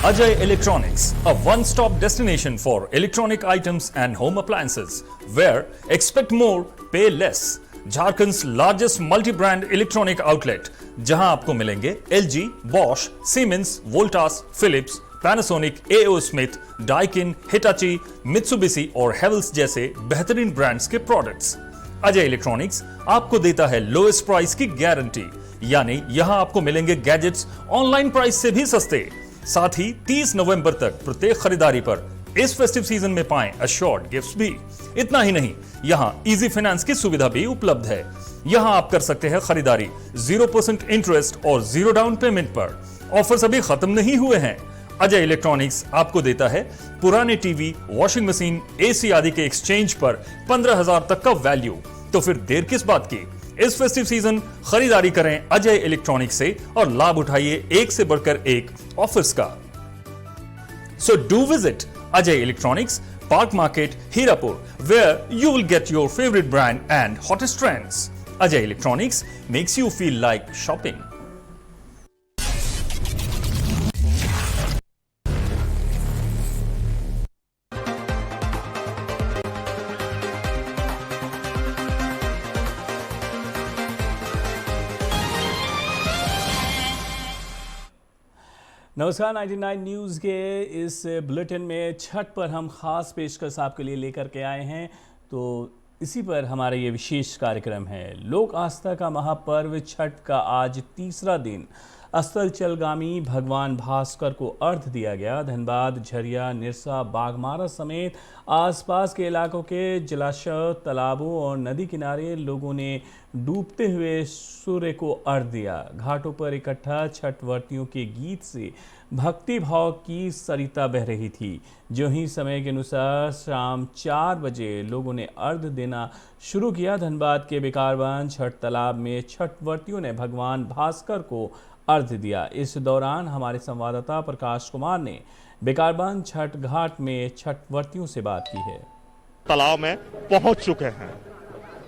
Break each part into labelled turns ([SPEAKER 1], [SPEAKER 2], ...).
[SPEAKER 1] Ajay Electronics, a one-stop destination for electronic items and home appliances, where expect more, pay less. Jharkhand's largest multi brand electronic outlet, जहां आपको मिलेंगे LG, Bosch, Siemens, Voltas, Philips, Panasonic, AO Smith, Daikin, Hitachi, Mitsubishi और Havells जैसे बेहतरीन brands के products. Ajay electronics आपको देता है लोएस्ट प्राइस की गारंटी, यानी यहां आपको मिलेंगे गैजेट्स ऑनलाइन प्राइस से भी सस्ते। साथ ही 30 नवंबर तक प्रत्येक खरीदारी पर इस फेस्टिव सीजन में पाएं अश्योर्ड गिफ्ट्स भी। इतना ही नहीं, यहां इजी फाइनेंस की सुविधा भी उपलब्ध है। यहां आप कर सकते हैं खरीदारी 0% इंटरेस्ट और 0 डाउन पेमेंट पर। ऑफर्स अभी खत्म नहीं हुए हैं। अजय इलेक्ट्रॉनिक्स आपको देता है पुराने टीवी, वॉशिंग मशीन, एसी आदि के एक्सचेंज पर 15,000 तक का वैल्यू। तो फिर देर किस बात की, इस फेस्टिव सीजन खरीदारी करें अजय इलेक्ट्रॉनिक्स से और लाभ उठाइए एक से बढ़कर एक ऑफर्स का। So do visit Ajay Electronics, Park Market, Hirapur, where you will get your favorite brand and hottest trends. Ajay Electronics makes you feel like shopping.
[SPEAKER 2] नमस्कार, 99 न्यूज़ के इस बुलेटिन में छठ पर हम खास पेशकश आपके लिए लेकर के आए हैं। तो इसी पर हमारा ये विशेष कार्यक्रम है। लोक आस्था का महापर्व छठ का आज तीसरा दिन अस्ताचलगामी भगवान भास्कर को अर्घ्य दिया गया। धनबाद, झरिया, निरसा, बागमारा समेत आसपास के इलाकों के जलाशय, तालाबों और नदी किनारे लोगों ने डूबते हुए सूर्य को अर्घ्य दिया। घाटों पर इकट्ठा छठ व्रतियों के गीत से भक्ति भाव की सरिता बह रही थी। जो ही समय के अनुसार शाम 4 बजे लोगों ने अर्घ्य देना शुरू किया। धनबाद के बेकारबान छठ तालाब में छठ व्रतियों ने भगवान भास्कर को अर्घ्य दिया। इस दौरान हमारे संवाददाता प्रकाश कुमार ने बेकारबान छठ घाट में छठ व्रतियों से बात की है।
[SPEAKER 3] तालाब में पहुंच चुके हैं।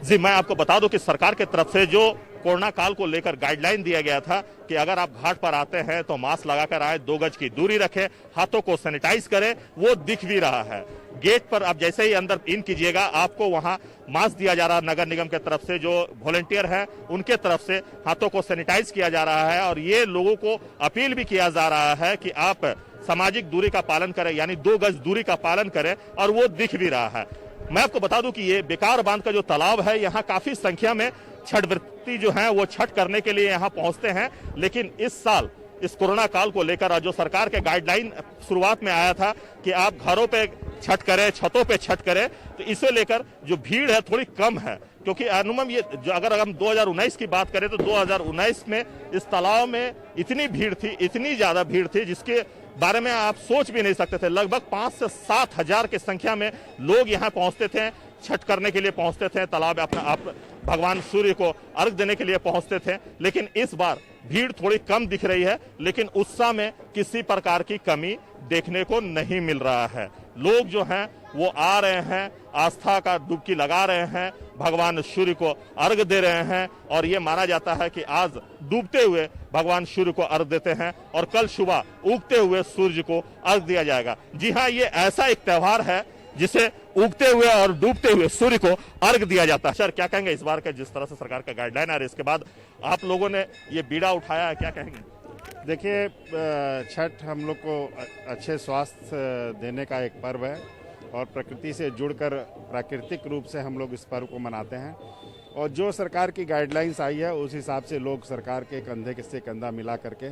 [SPEAKER 3] जी, मैं आपको बता दूं कि सरकार की तरफ से जो कोरोना काल को लेकर गाइडलाइन दिया गया था कि अगर आप घाट पर आते हैं तो मास्क लगाकर आए, 2 गज की दूरी रखें, हाथों को सैनिटाइज करें, वो दिख भी रहा है। गेट पर आप जैसे ही अंदर इन कीजिएगा, आपको वहां मास्क दिया जा रहा है। नगर निगम की तरफ से जो वॉलंटियर हैं उनके तरफ से हाथों को सैनिटाइज किया जा रहा है और ये लोगों को अपील भी किया जा रहा है कि आप सामाजिक दूरी का पालन करें, यानी 2 गज दूरी का पालन करें, और वो दिख भी रहा है। मैं आपको बता दूं कि ये बेकार बांध का जो तालाब है, यहाँ काफी संख्या में छठ व्रती जो हैं वो छठ करने के लिए यहाँ पहुंचते हैं। लेकिन इस साल इस कोरोना काल को लेकर जो सरकार के गाइडलाइन शुरुआत में आया था कि आप घरों पे छठ करें, छतों पे छठ करें, तो इसे लेकर जो भीड़ है थोड़ी कम है। क्योंकि अनुमान ये जो अगर हम 2019 की बात करें तो 2019 में इस तालाब में इतनी भीड़ थी, इतनी ज्यादा भीड़ थी जिसके बारे में आप सोच भी नहीं सकते थे। लगभग 5 से 7 हजार की संख्या में लोग यहाँ पहुंचते थे, छठ करने के लिए पहुंचते थे, तालाब में अपना आप भगवान सूर्य को अर्घ देने के लिए पहुंचते थे। लेकिन इस बार भीड़ थोड़ी कम दिख रही है, लेकिन उत्साह में किसी प्रकार की कमी देखने को नहीं मिल रहा है। लोग जो हैं वो आ रहे हैं, आस्था का डुबकी लगा रहे हैं, भगवान सूर्य को अर्घ दे रहे हैं और ये माना जाता है कि आज डूबते हुए भगवान सूर्य को अर्घ देते हैं और कल सुबह उगते हुए सूर्य को अर्घ दिया जाएगा। जी हाँ, ये ऐसा एक त्योहार है जिसे उगते हुए और डूबते हुए सूर्य को अर्घ दिया जाता है। सर, क्या कहेंगे इस बार का जिस तरह से सरकार का गाइडलाइन आ रहा है, इसके बाद आप लोगों ने ये बीड़ा उठाया है, क्या कहेंगे?
[SPEAKER 4] देखिए, छठ हम लोग को अच्छे स्वास्थ्य देने का एक पर्व है और प्रकृति से जुड़कर प्राकृतिक रूप से हम लोग इस पर्व को मनाते हैं। और जो सरकार की गाइडलाइंस आई है उस हिसाब से लोग सरकार के कंधे से कंधा मिला करके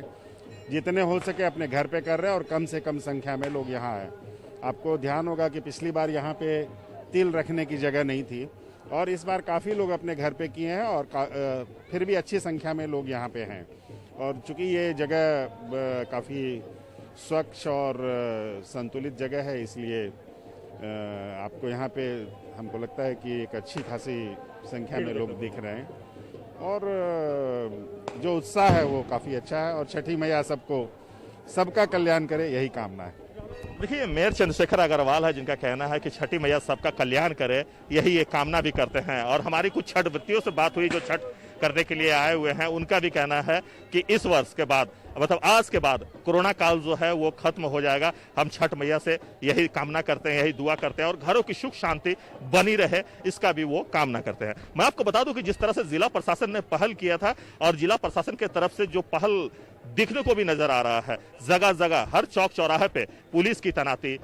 [SPEAKER 4] जितने हो सके अपने घर पे कर रहे हैं और कम से कम संख्या में लोग यहाँ आए। आपको ध्यान होगा कि पिछली बार यहाँ पे तिल रखने की जगह नहीं थी और इस बार काफ़ी लोग अपने घर पे किए हैं और फिर भी अच्छी संख्या में लोग यहाँ पे हैं। और चूँकि ये जगह काफ़ी स्वच्छ और संतुलित जगह है, इसलिए आपको यहाँ पे हमको लगता है कि एक अच्छी खासी संख्या में लोग दिख रहे हैं और जो उत्साह है वो काफ़ी अच्छा है और छठी मैया सबका कल्याण करे, यही कामना है।
[SPEAKER 3] देखिए, मेयर चंद्रशेखर अग्रवाल है जिनका कहना है कि छठी मैया सबका कल्याण करे, यही एक कामना भी करते हैं। और हमारी कुछ छठ व्रतियों से बात हुई जो छठ करने के लिए आए हुए हैं, उनका भी कहना है कि इस वर्ष के बाद, मतलब आज के बाद कोरोना काल जो है वो खत्म हो जाएगा। हम छठ मैया से यही कामना करते हैं, यही दुआ करते हैं और घरों की सुख शांति बनी रहे, इसका भी वो कामना करते हैं। मैं आपको बता दूं कि जिस तरह से जिला प्रशासन ने पहल किया था और जिला प्रशासन के तरफ से जो पहल दिखने को भी नजर आ रहा है, जगह जगह हर चौक चौराहे पे पुलिस की तैनाती,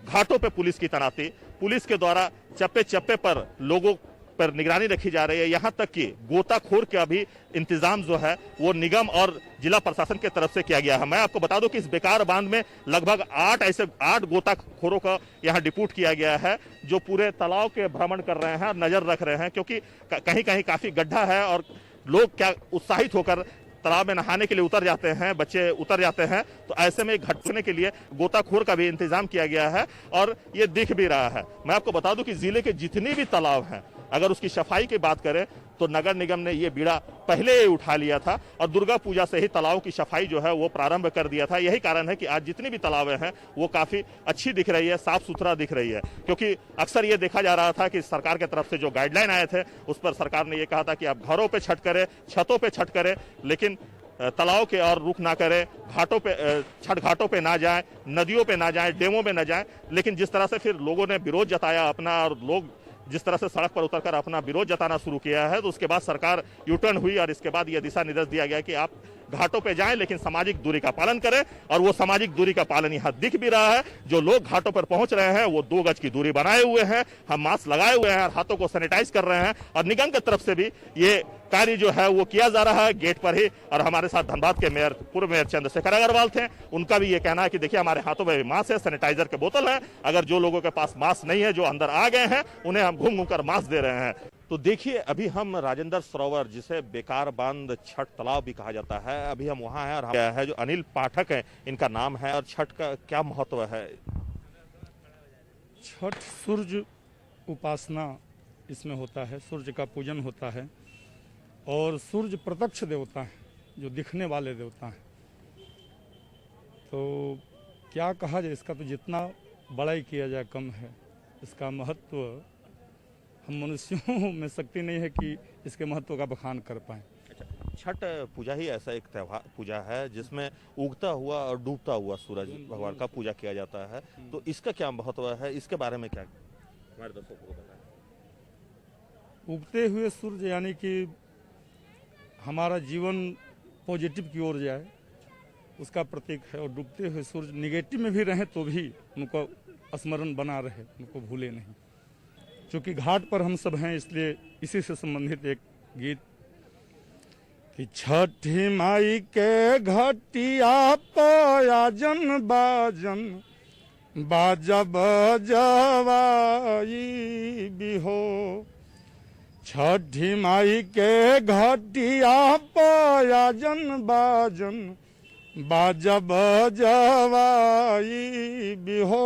[SPEAKER 3] घाटों पे पुलिस की तैनाती, पुलिस के द्वारा चप्पे चप्पे पर लोगों पर निगरानी रखी जा रही है। यहां तक कि गोताखोर का भी इंतजाम जो है वो निगम और जिला प्रशासन की तरफ से किया गया है। मैं आपको बता दूं कि इस बेकार बांध में लगभग 8 गोताखोरों का यहां डिप्यूट किया गया है, जो पूरे तालाब के भ्रमण कर रहे हैं और नजर रख रहे हैं, क्योंकि कहीं कहीं काफी गड्ढा है और लोग क्या उत्साहित होकर तालाब में नहाने के लिए उतर जाते हैं, बच्चे उतर जाते हैं, तो ऐसे में घटने के लिए गोताखोर का भी इंतजाम किया गया है और ये दिख भी रहा है। मैं आपको बता दूं कि जिले के जितने भी तालाब हैं, अगर उसकी सफाई की बात करें तो नगर निगम ने ये बीड़ा पहले ही उठा लिया था और दुर्गा पूजा से ही तालाबों की सफाई जो है वो प्रारंभ कर दिया था। यही कारण है कि आज जितनी भी तालाबें हैं वो काफी अच्छी दिख रही है, साफ सुथरा दिख रही है, क्योंकि अक्सर ये देखा जा रहा था कि सरकार की तरफ से जो गाइडलाइन आए थे उस पर सरकार ने ये कहा था कि आप घरों पे छठ करें, छतों पे छठ करें, लेकिन तालाबों के और रुख ना करें, घाटों पे छठ घाटों पे ना जाएं, नदियों पे ना जाएं, डैमों में ना जाएं। लेकिन जिस तरह से फिर लोगों ने विरोध जताया अपना और लोग जिस तरह से सड़क पर उतरकर अपना विरोध जताना शुरू किया है, तो उसके बाद सरकार यूटर्न हुई और इसके बाद यह दिशा निर्देश दिया गया कि आप घाटों पे जाएं लेकिन सामाजिक दूरी का पालन करें। और वो सामाजिक दूरी का पालन यहाँ दिख भी रहा है। जो लोग घाटों पर पहुंच रहे हैं वो 2 गज की दूरी बनाए हुए हैं, हम मास्क लगाए हुए हैं और हाथों को सैनिटाइज कर रहे हैं और निगम की तरफ से भी ये कार्य जो है वो किया जा रहा है गेट पर ही। और हमारे साथ धनबाद के मेयर, पूर्व मेयर चंद्रशेखर अग्रवाल थे, उनका भी ये कहना है कि देखिए हमारे हाथों में भी मास्क है, सैनिटाइजर के बोतल है, अगर जो लोगों के पास मास्क नहीं है, जो अंदर आ गए हैं, उन्हें हम घूम घूम कर मास्क दे रहे हैं। तो देखिए अभी हम राजेंद्र सरोवर, जिसे बेकार बांध छठ तालाब भी कहा जाता है, अभी हम वहां हैं और हम है जो अनिल पाठक हैं, इनका नाम है। और छठ का क्या महत्व है?
[SPEAKER 5] छठ सूर्य उपासना इसमें होता है, सूर्य का पूजन होता है और सूर्य प्रत्यक्ष देवता है, जो दिखने वाले देवता हैं। तो क्या कहा जाए, इसका तो जितना बड़ाई किया जाए कम है। इसका महत्व हम मनुष्यों में शक्ति नहीं है कि इसके महत्व का बखान कर पाएं।
[SPEAKER 3] छठ पूजा ही ऐसा एक त्योहार पूजा है जिसमें उगता हुआ और डूबता हुआ सूरज भगवान का पूजा किया जाता है। तो इसका क्या महत्व है, इसके बारे में क्या हमारे दर्शकों को बताएं?
[SPEAKER 5] उगते हुए सूर्य यानी कि हमारा जीवन पॉजिटिव की ओर जाए, उसका प्रतीक है। और डूबते हुए सूर्य निगेटिव में भी रहें तो भी उनको स्मरण बना रहे, उनको भूले नहीं। क्योंकि घाट पर हम सब हैं, इसलिए इसी से संबंधित एक गीत कि छठी माई के घटिया पयाजन बाजन बाजा बजवाई बिहो। छठी माई के घटिया पयाजन बाजन बाजा बजवाई बिहो।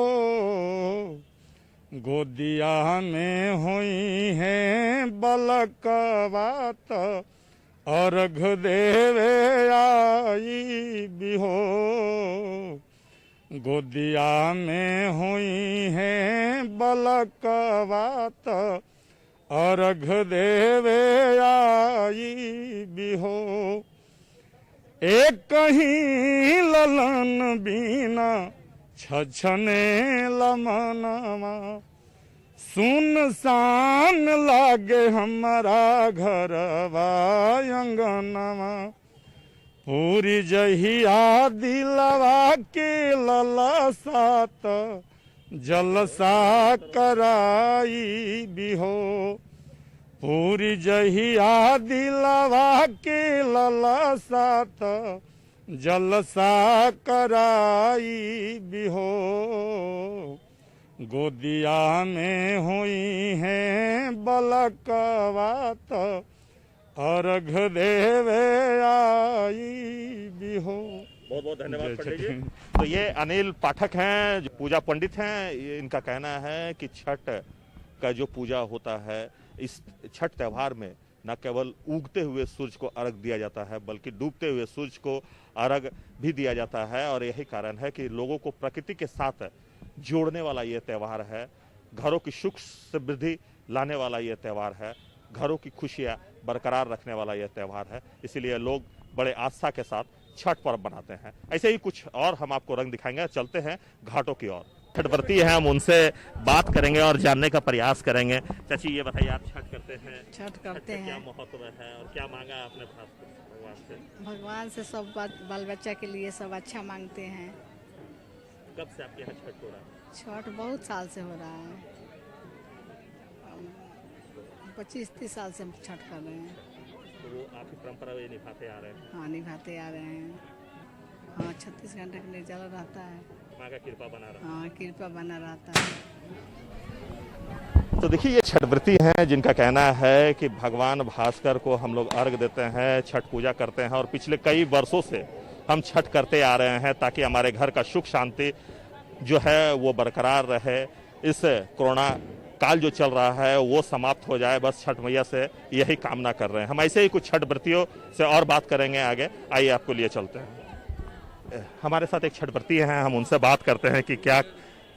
[SPEAKER 5] गोदिया में हुई है बलकवात अर्घ देवे आई बिहो। गोदिया में हुई है बलकवात अर्घ देवे आई बिहो। एक कहीं ललन बीना छछने लमनवा सुनसान लागे हमारा घरवा अंगनवा। पूरी जहिया दिलवा के ललसात जलसा कराई बिहो। पूरी जहिया दिलवा के ललसात जलसा कराई बिहो। गोदिया में हुई है बलकवात अर्घ देवे आई बिहो।
[SPEAKER 3] बहुत बहुत धन्यवाद पंडित जी। तो ये अनिल पाठक हैं, जो पूजा पंडित हैं। इनका कहना है कि छठ का जो पूजा होता है, इस छठ त्योहार में न केवल उगते हुए सूरज को अर्घ दिया जाता है बल्कि डूबते हुए सूरज को अर्घ भी दिया जाता है। और यही कारण है कि लोगों को प्रकृति के साथ जोड़ने वाला ये त्यौहार है, घरों की सुख समृद्धि लाने वाला ये त्यौहार है, घरों की खुशियाँ बरकरार रखने वाला यह त्यौहार है। इसीलिए लोग बड़े आस्था के साथ छठ पर्व मनाते हैं। ऐसे ही कुछ और हम आपको रंग दिखाएंगे। चलते हैं घाटों की ओर। छठ व्रती हैं, हम उनसे बात करेंगे और जानने का प्रयास करेंगे। चाची ये बताइए, आप छठ करते हैं?
[SPEAKER 6] छठ करते
[SPEAKER 3] क्या
[SPEAKER 6] हैं।
[SPEAKER 3] महत्व है और क्या मांगा आपने भगवान से?
[SPEAKER 6] भगवान से सब बाल बच्चा के लिए सब अच्छा मांगते हैं।
[SPEAKER 3] कब से आपके यहाँ छठ हो रहा है?
[SPEAKER 6] छठ बहुत साल से हो रहा है, 25-30 साल से हम छठ कर रहे हैं।
[SPEAKER 3] तो वो आपकी परंपरा ये निभाते आ रहे हैं?
[SPEAKER 6] हाँ, निभाते आ रहे हैं। हाँ, 36 घंटे के निर्जला रहता है।
[SPEAKER 3] माँ का कृपा बना रहा।
[SPEAKER 6] हाँ, कृपा बना रहता है।
[SPEAKER 3] तो देखिए, ये छठ व्रती हैं जिनका कहना है कि भगवान भास्कर को हम लोग अर्घ देते हैं, छठ पूजा करते हैं और पिछले कई वर्षों से हम छठ करते आ रहे हैं ताकि हमारे घर का सुख शांति जो है वो बरकरार रहे। इस कोरोना काल जो चल रहा है वो समाप्त हो जाए, बस छठ मैया से यही कामना कर रहे हैं। हम ऐसे ही कुछ छठ व्रतियों से और बात करेंगे आगे। आइए आपको लिए चलते हैं। हमारे साथ एक छठ व्रती हैं, हम उनसे बात करते हैं कि क्या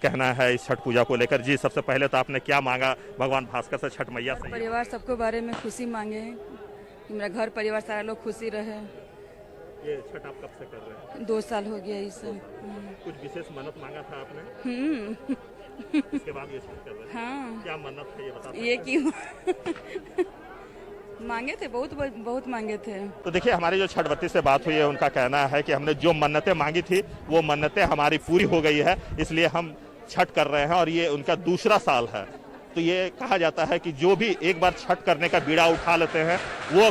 [SPEAKER 3] कहना है इस छठ पूजा को लेकर। जी, सबसे पहले तो आपने क्या मांगा भगवान भास्कर से, छठ मैया से?
[SPEAKER 7] परिवार सबके बारे में खुशी मांगे हैं कि मेरा घर परिवार सारा लोग खुशी रहे।
[SPEAKER 3] ये छठ आप कब से कर रहे हैं?
[SPEAKER 7] 2 साल हो गया इसे।
[SPEAKER 3] कुछ विशेष मन्नत मांगा था आपने? इसके बाद ये छठ कर रहे हैं?
[SPEAKER 7] हाँ,
[SPEAKER 3] क्या मन्नत है ये बता
[SPEAKER 7] ये क्यों मांगे थे, बहुत मांगे थे।
[SPEAKER 3] तो देखिए, हमारी जो छठ व्रती से बात हुई है उनका कहना है कि हमने जो मन्नतें मांगी थी वो मन्नतें हमारी पूरी हो गई है, इसलिए हम छठ कर रहे हैं और ये उनका दूसरा साल है। तो ये कहा जाता है कि जो भी एक बार छठ करने का बीड़ा उठा लेते हैं वो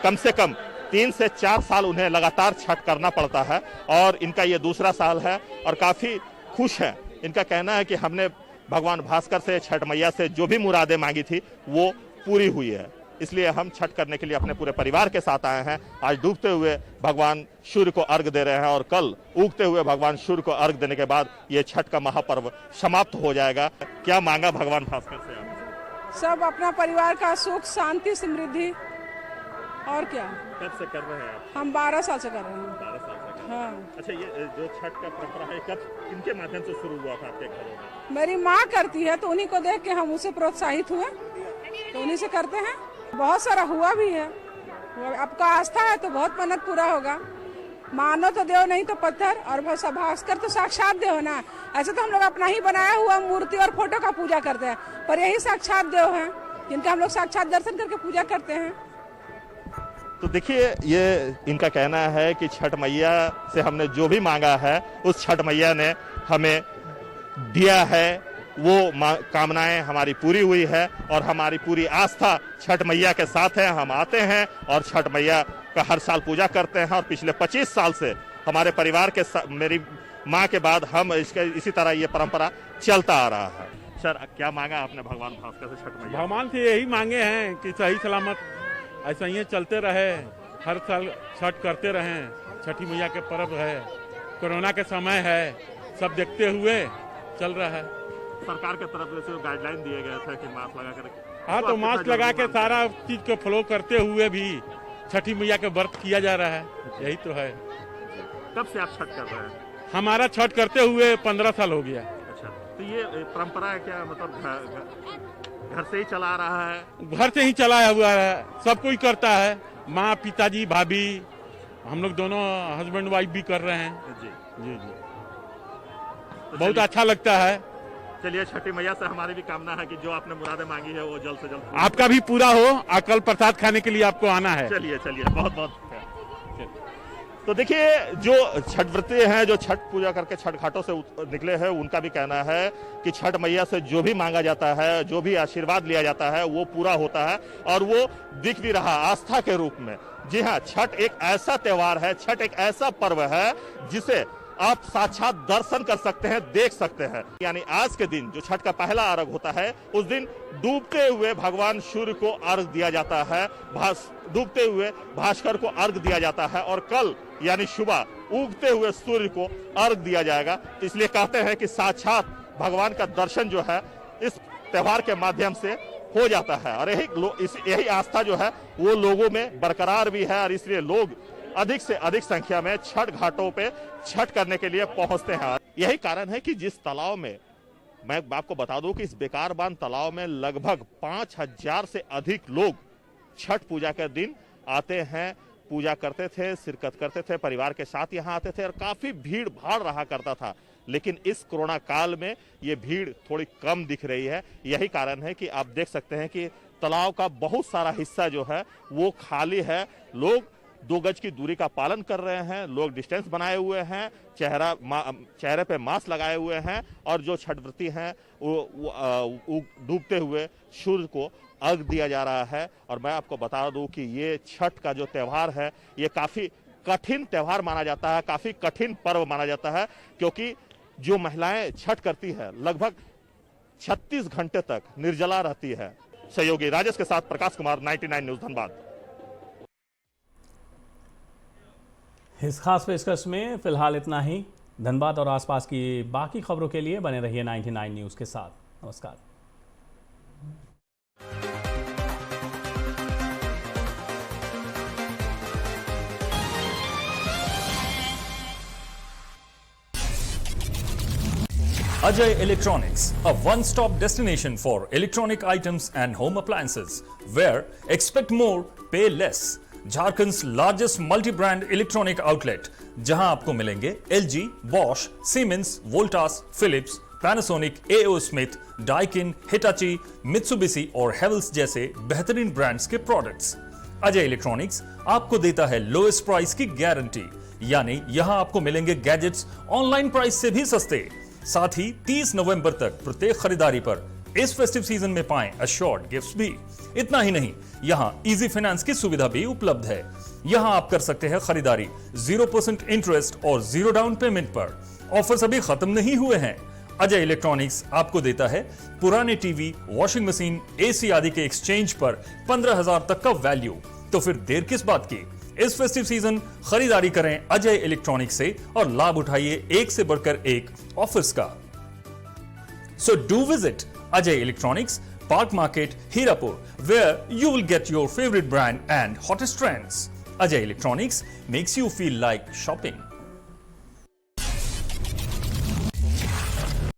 [SPEAKER 3] कम से कम 3 से 4 साल उन्हें लगातार छठ करना पड़ता है और इनका ये दूसरा साल है और काफी खुश है। इनका कहना है कि हमने भगवान भास्कर से, छठ मैया से जो भी मुरादें मांगी थी वो पूरी हुई है, इसलिए हम छठ करने के लिए अपने पूरे परिवार के साथ आए हैं। आज डूबते हुए भगवान सूर्य को अर्घ दे रहे हैं और कल उगते हुए भगवान सूर्य को अर्घ देने के बाद ये छठ का महापर्व समाप्त हो जाएगा। क्या मांगा भगवान भास्कर से आप?
[SPEAKER 8] सब अपना परिवार का सुख शांति समृद्धि, और क्या।
[SPEAKER 3] कब से कर रहे हैं आप?
[SPEAKER 8] हम 12 साल से कर रहे हैं।
[SPEAKER 3] 12 साल से कर रहे हैं।
[SPEAKER 8] हाँ,
[SPEAKER 3] अच्छा, ये जो छठ का परंपरा है कब, किनके माध्यम से शुरू हुआ था आपके घरों में?
[SPEAKER 8] मेरी माँ करती है तो उन्हीं को देख के हम उसे प्रोत्साहित हुए, तो उन्हीं से करते हैं। बहुत सारा हुआ भी है। आपका आस्था है तो बहुत मन्नत पूरा होगा। मानो तो देव, नहीं तो पत्थर, और भास्कर तो साक्षात देव ना। ऐसे तो हम लोग अपना ही बनाया हुआ मूर्ति और फोटो का पूजा करते हैं, पर यही साक्षात देव हैं जिनका हम लोग साक्षात दर्शन करके पूजा करते हैं।
[SPEAKER 3] तो देखिए, ये इनका कहना है कि छठ मैया से हमने जो भी मांगा है उस छठ मैया ने हमें दिया है, वो कामनाएं हमारी पूरी हुई है और हमारी पूरी आस्था छठ मैया के साथ है। हम आते हैं और छठ मैया का हर साल पूजा करते हैं और पिछले 25 साल से हमारे परिवार के मेरी माँ के बाद हम इसी तरह ये परंपरा चलता आ रहा है। सर, क्या मांगा आपने भगवान भास्कर से, छठ मैया?
[SPEAKER 5] भगवान से यही मांगे हैं कि सही सलामत ऐसा ही चलते रहे, हर साल छठ करते रहें। छठी मैया के पर्व है, कोरोना के समय है, सब देखते हुए चल रहा है।
[SPEAKER 3] सरकार के तरफ से गाइडलाइन दिए गए थे कि मास्क लगा कर।
[SPEAKER 5] हाँ, तो मास्क लगा के सारा चीज को फॉलो करते हुए भी छठी मैया के व्रत किया जा रहा है, यही तो है।
[SPEAKER 3] कब से आप छठ कर रहे हैं?
[SPEAKER 5] हमारा छठ करते हुए 15 साल हो गया।
[SPEAKER 3] अच्छा, तो ये परंपरा है क्या, मतलब घर से ही चला आ रहा है?
[SPEAKER 5] घर से ही चलाया हुआ है, सब कोई करता है। माँ, पिताजी, भाभी, हम लोग दोनों हस्बैंड वाइफ भी कर रहे हैं।
[SPEAKER 3] जी
[SPEAKER 5] जी जी,
[SPEAKER 3] तो
[SPEAKER 5] बहुत अच्छा लगता है।
[SPEAKER 3] चलिए, छठी मैया से हमारी भी कामना है कि जो आपने मुरादें मांगी है वो जल्द से जल्द
[SPEAKER 5] आपका भी पूरा हो। कल प्रसाद खाने के लिए आपको आना है।
[SPEAKER 3] चलिए बहुत बहुत। तो देखिए, जो छठ व्रती हैं, जो छठ पूजा करके छठ घाटों से निकले हैं, उनका भी कहना है कि छठ मैया से जो भी मांगा जाता है, जो भी आशीर्वाद लिया जाता है वो पूरा होता है और वो दिख भी रहा आस्था के रूप में। जी हाँ, छठ एक ऐसा त्योहार है, छठ एक ऐसा पर्व है जिसे आप साक्षात दर्शन कर सकते हैं, देख सकते हैं। यानी आज के दिन जो छठ का पहला अर्घ होता है, उस दिन डूबते हुए भगवान सूर्य को अर्घ दिया जाता है, डूबते हुए भास्कर को अर्घ दिया जाता है और कल यानी सुबह उगते हुए सूर्य को अर्घ दिया जाएगा। इसलिए कहते हैं कि साक्षात भगवान का दर्शन जो है इस त्योहार के माध्यम से हो जाता है और यही आस्था जो है वो लोगों में बरकरार भी है और इसलिए लोग अधिक से अधिक संख्या में छठ घाटों पे छठ करने के लिए पहुंचते हैं। यही कारण है कि जिस तालाब में, मैं आपको बता दूं कि इस बेकार बांध तालाब में लगभग 5000 से अधिक लोग छठ पूजा के दिन आते हैं, पूजा करते थे, शिरकत करते थे, परिवार के साथ यहाँ आते थे और काफी भीड़ भाड़ रहा करता था। लेकिन इस कोरोना काल में ये भीड़ थोड़ी कम दिख रही है। यही कारण है कि आप देख सकते हैं कि तालाब का बहुत सारा हिस्सा जो है वो खाली है। लोग 2 गज की दूरी का पालन कर रहे हैं, लोग डिस्टेंस बनाए हुए हैं, चेहरे पे मास्क लगाए हुए हैं और जो छठ व्रती हैं वो डूबते हुए सूर्य को अर्घ दिया जा रहा है। और मैं आपको बता दूं कि ये छठ का जो त्यौहार है ये काफी कठिन त्यौहार माना जाता है, काफी कठिन पर्व माना जाता है, क्योंकि जो महिलाएं छठ करती है लगभग 36 घंटे तक निर्जला रहती है। सहयोगी राजेश के साथ प्रकाश कुमार, 99 न्यूज धनबाद।
[SPEAKER 2] इस खास पेशकश में फिलहाल इतना ही। धनबाद और आसपास की बाकी खबरों के लिए बने रहिए 99 न्यूज के साथ। नमस्कार।
[SPEAKER 1] Ajay Electronics, a one-stop destination for electronic items and home appliances, where expect more, pay less. Jharkhand's largest multi brand electronic outlet, जहां आपको मिलेंगे LG, Bosch, Siemens, Voltas, Philips, Panasonic, AO Smith, Daikin, Hitachi, Mitsubishi और Havells जैसे बेहतरीन brands के products. Ajay electronics आपको देता है लोएस्ट प्राइस की गारंटी, यानी यहां आपको मिलेंगे गैजेट्स ऑनलाइन प्राइस से भी सस्ते। साथ ही 30 नवंबर तक प्रत्येक खरीदारी पर इस फेस्टिव सीजन में पाएं अश्योर्ड गिफ्ट्स भी। इतना ही नहीं, यहां इजी फाइनेंस की सुविधा भी उपलब्ध है। यहां आप कर सकते हैं खरीदारी 0% इंटरेस्ट और 0 डाउन पेमेंट पर। ऑफर्स अभी खत्म नहीं हुए हैं। अजय इलेक्ट्रॉनिक्स आपको देता है पुराने टीवी, वॉशिंग मशीन, एसी आदि के एक्सचेंज पर 15,000 तक का वैल्यू। तो फिर देर किस बात की? इस फेस्टिव सीजन खरीदारी करें अजय इलेक्ट्रॉनिक्स से और लाभ उठाइए एक से बढ़कर एक ऑफर्स का। So do visit Ajay Electronics, Park Market, Hirapur, where you will get your favorite brand and hottest trends. Ajay Electronics makes you feel like shopping.